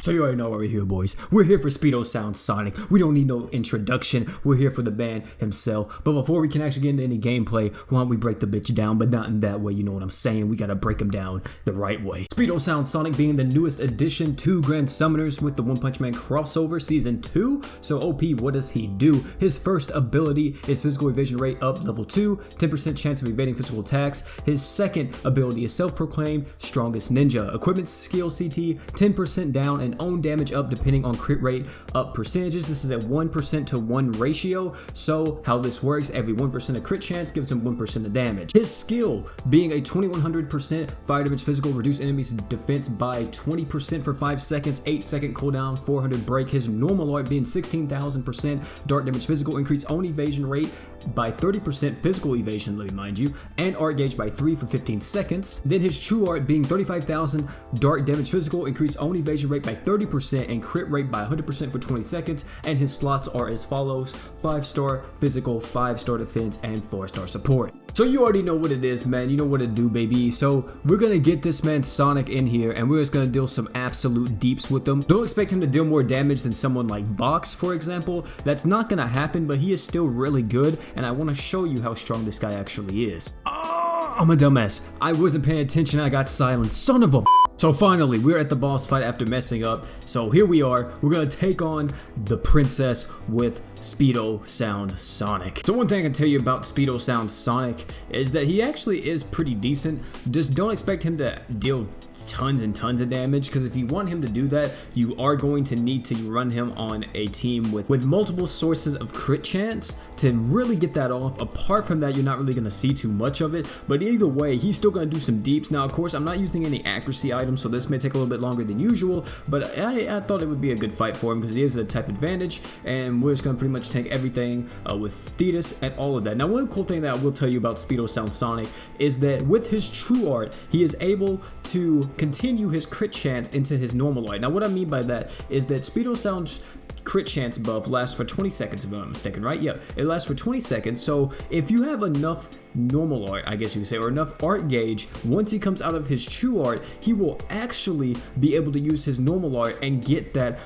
So you already know why we're here, boys. We're here for Speedo Sound Sonic. We don't need no introduction. We're here for the man himself. But before we can actually get into any gameplay, why don't we break the bitch down, but not in that way, you know what I'm saying? We gotta break him down the right way. Speedo Sound Sonic being the newest addition to Grand Summoners with the One Punch Man crossover season 2. So OP, what does he do? His first ability is physical evasion rate up level 2, 10% chance of evading physical attacks. His second ability is self-proclaimed strongest ninja. Equipment skill CT, 10% down and own damage up depending on crit rate up percentages. This is a 1% to 1 ratio. So how this works, every 1% of crit chance gives him 1% of damage. His skill being a 2100% fire damage physical, reduce enemies defense by 20% for 5 seconds, 8-second cooldown, 400 break. His normal art being 16,000% dark damage physical, increase own evasion rate by 30%, physical evasion, let me mind you, and art gauge by 3 for 15 seconds. Then his true art being 35,000 dark damage physical, increase own evasion rate by 30% and crit rate by 100% for 20 seconds. And his slots are as follows: 5-star physical, 5-star defense, and 4-star support. So you already know what it is, man. You know what to do, baby. So we're gonna get this man Sonic in here and we're just gonna deal some absolute deeps with him. Don't expect him to deal more damage than someone like Box, for example. That's not gonna happen, but he is still really good, and I want to show you how strong this guy actually is. Oh, I'm a dumbass. I wasn't paying attention. I got silenced. Son of a. So finally, we're at the boss fight after messing up. So here we are. We're gonna take on the princess with Speedo Sound Sonic. So one thing I can tell you about Speedo Sound Sonic is that he actually is pretty decent. Just don't expect him to deal tons and tons of damage, because if you want him to do that, you are going to need to run him on a team with multiple sources of crit chance to really get that off. Apart from that, you're not really going to see too much of it, but either way, he's still going to do some deeps. Now of course, I'm not using any accuracy items, so this may take a little bit longer than usual, but I thought it would be a good fight for him because he is a type advantage, and we're just going to pretty much tank everything with Thetis and all of that. Now one cool thing that I will tell you about Speedo Sound Sonic is that with his true art, he is able to continue his crit chance into his normal art. Now what I mean by that is that Speedo Sound's crit chance buff lasts for 20 seconds if I'm not mistaken, right? Yeah, it lasts for 20 seconds. So if you have enough normal art, I guess you could say, or enough art gauge, once he comes out of his true art, he will actually be able to use his normal art and get that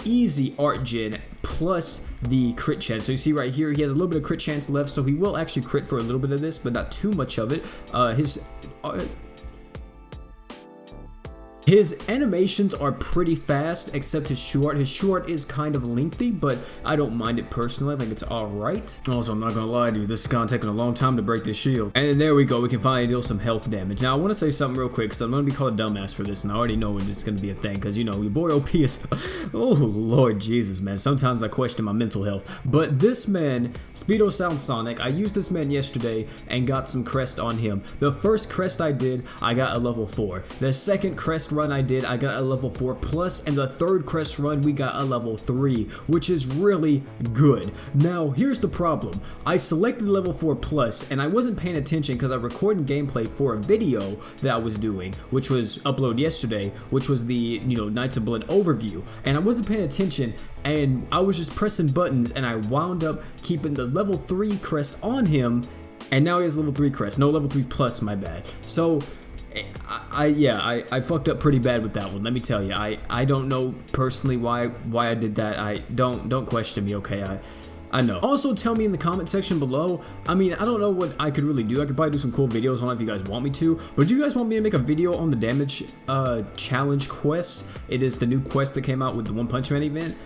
easy art gen plus the crit chance. So you see right here, he has a little bit of crit chance left, so he will actually crit for a little bit of this, but not too much of it. His animations are pretty fast, except his true art. His true art is kind of lengthy, but I don't mind it personally. I think it's alright. Also, I'm not gonna lie to you, this is kind of taking a long time to break this shield. And there we go, we can finally deal some health damage. Now, I want to say something real quick, because I'm gonna be called a dumbass for this, and I already know this is gonna be a thing, because, you know, your boy OP is... oh, Lord Jesus, man. Sometimes I question my mental health. But this man, Speedo Sound Sonic, I used this man yesterday and got some crest on him. The first crest I did, I got a level 4. The second crest run I did, I got a level 4 plus, and the third crest run we got a level 3, which is really good. Now here's the problem: I selected level 4 plus and I wasn't paying attention because I recorded gameplay for a video that I was doing, which was uploaded yesterday, which was the, you know, Knights of Blood overview, and I wasn't paying attention and I was just pressing buttons, and I wound up keeping the level 3 crest on him, and now he has level 3 crest, no level 3 plus, my bad. So I fucked up pretty bad with that one, let me tell you. I don't know personally why I did that. I don't question me, okay? I know. Also, tell me in the comment section below. I mean, I don't know what I could really do. I could probably do some cool videos. I don't know if you guys want me to, but do you guys want me to make a video on the damage challenge quest? It is the new quest that came out with the One Punch Man event,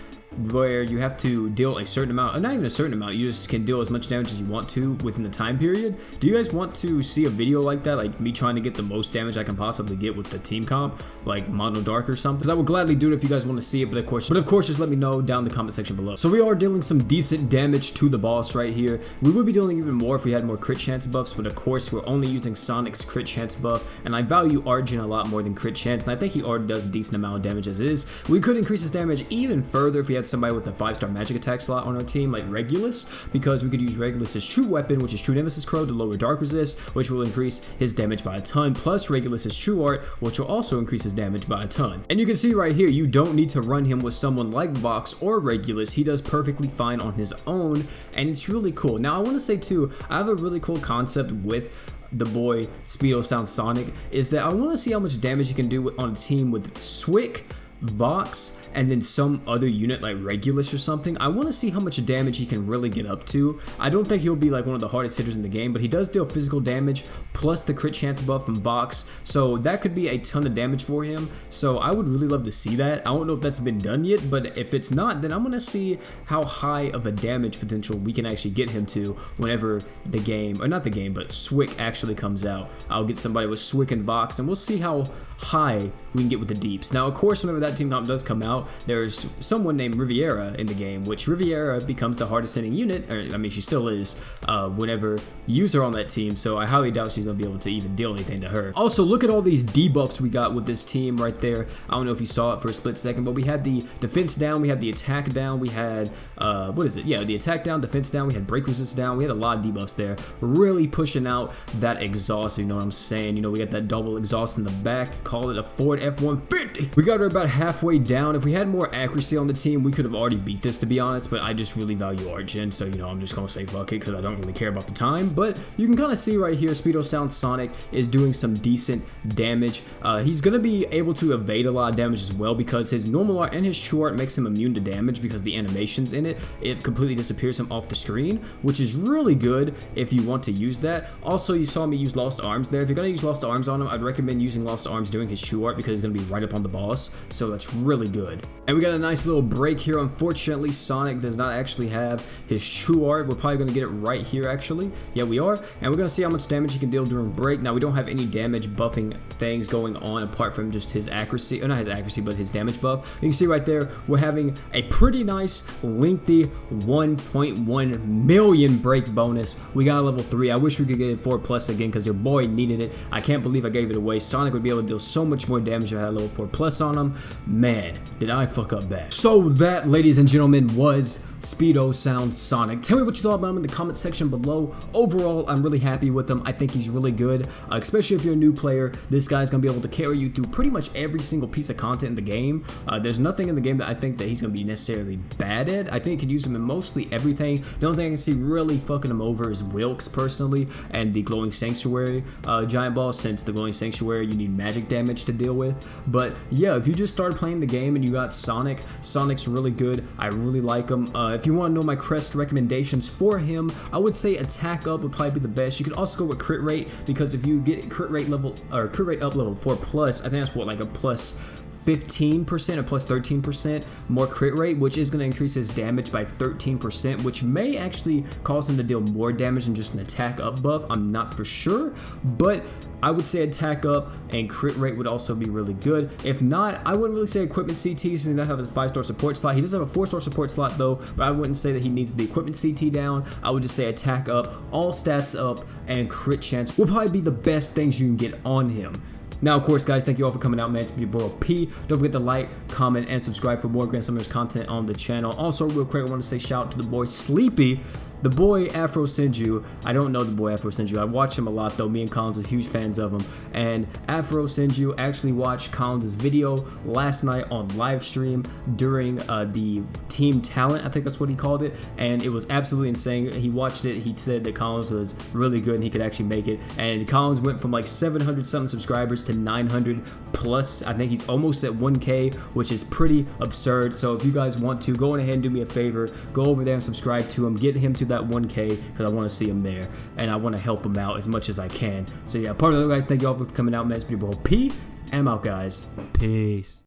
where you have to deal a certain amount, not even a certain amount, you just can deal as much damage as you want to within the time period. Do you guys want to see a video like that, like me trying to get the most damage I can possibly get with the team comp, like Mono Dark or something? Because I would gladly do it if you guys want to see it, but of course just let me know down in the comment section below. So we are dealing some decent damage to the boss right here. We would be dealing even more if we had more crit chance buffs, but of course we're only using Sonic's crit chance buff, and I value Arjun a lot more than crit chance, and I think he already does a decent amount of damage as is. We could increase his damage even further if we had somebody with a 5-star magic attack slot on our team, like Regulus, because we could use Regulus's true weapon, which is True Nemesis Crow, to lower dark resist, which will increase his damage by a ton, plus Regulus's true art, which will also increase his damage by a ton. And you can see right here, you don't need to run him with someone like Vox or Regulus. He does perfectly fine on his own, and it's really cool. Now I want to say too, I have a really cool concept with the boy Speedo Sound Sonic, is that I want to see how much damage he can do on a team with Swick, Vox, and then some other unit like Regulus or something, I want to see how much damage he can really get up to. I don't think he'll be like one of the hardest hitters in the game, but he does deal physical damage plus the crit chance buff from Vox, so that could be a ton of damage for him. So I would really love to see that. I don't know if that's been done yet, but if it's not, then I'm going to see how high of a damage potential we can actually get him to whenever the game, or not the game, but Swick actually comes out. I'll get somebody with Swick and Vox, and we'll see how high we can get with the deeps. Now, of course, whenever that team comp does come out, there's someone named Riviera in the game, which Riviera becomes the hardest hitting unit, or I mean, she still is, whenever you use her on that team, so I highly doubt she's going to be able to even deal anything to her. Also, look at all these debuffs we got with this team right there. I don't know if you saw it for a split second, but we had the defense down, we had the attack down, we had, what is it? Yeah, the attack down, defense down, we had break resist down, we had a lot of debuffs there, really pushing out that exhaust, you know what I'm saying? You know, we got that double exhaust in the back, call it a Ford F-150. We got her about halfway down. If we had more accuracy on the team, we could have already beat this, to be honest, but I just really value Argent, so, you know, I'm just gonna say fuck it, because I don't really care about the time. But you can kind of see right here, Speedo Sound Sonic is doing some decent damage. He's gonna be able to evade a lot of damage as well, because his normal art and his true art makes him immune to damage, because the animations in it completely disappears him off the screen, which is really good if you want to use that. Also, you saw me use Lost Arms there. If you're gonna use Lost Arms on him, I'd recommend using Lost Arms during his true art, because he's gonna be right up on the boss, so that's really good. And we got a nice little break here. Unfortunately, Sonic does not actually have his true art. We're probably gonna get it right here, actually. Yeah, we are, and we're gonna see how much damage he can deal during break. Now, we don't have any damage buffing things going on apart from just his accuracy, or not his accuracy, but his damage buff. You can see right there, we're having a pretty nice lengthy 1.1 million break bonus. We got a level 3. I wish we could get it 4+ again, because your boy needed it. I can't believe I gave it away. Sonic would be able to deal so much more damage if I had a level 4+ on him. Man, did I fuck up bad. So that, ladies and gentlemen, was Speedo Sound Sonic. Tell me what you thought about him in the comment section below. Overall, I'm really happy with him. I think he's really good, especially if you're a new player. This guy's gonna be able to carry you through pretty much every single piece of content in the game. There's nothing in the game that I think that he's gonna be necessarily bad at. I think you can use him in mostly everything. The only thing I can see really fucking him over is Wilkes personally, and the Glowing Sanctuary giant ball, since the Glowing Sanctuary you need magic damage to deal with. But yeah, if you just started playing the game and you got Sonic, Sonic's really good. I really like him. If you want to know my crest recommendations for him, I would say attack up would probably be the best. You could also go with crit rate, because if you get crit rate level, or crit rate up level 4+, I think that's what, like a plus 15% or plus 13% more crit rate, which is going to increase his damage by 13%, which may actually cause him to deal more damage than just an attack up buff. I'm not for sure, but I would say attack up and crit rate would also be really good. If not, I wouldn't really say equipment CT, since he doesn't have a 5-star support slot. He does have a 4-star support slot though, but I wouldn't say that he needs the equipment CT down. I would just say attack up, all stats up, and crit chance will probably be the best things you can get on him. Now, of course, guys, thank you all for coming out, man. It's your boy P. Don't forget to like, comment, and subscribe for more Grand Summoners content on the channel. Also, real quick, I want to say shout out to the boy Sleepy. The boy Afro Senju, I don't know the boy Afro Senju. I watch him a lot though. Me and Collins are huge fans of him. And Afro Senju actually watched Collins' video last night on live stream during the Team Talent, I think that's what he called it. And it was absolutely insane. He watched it. He said that Collins was really good and he could actually make it. And Collins went from like 700 something subscribers to 900 plus. I think he's almost at 1K, which is pretty absurd. So if you guys want to, go ahead and do me a favor. Go over there and subscribe to him. Get him to that 1K, because I want to see him there and I want to help him out as much as I can. So yeah, part of the guys, thank you all for coming out, man. It's your boy P, and I'm out, guys. Peace.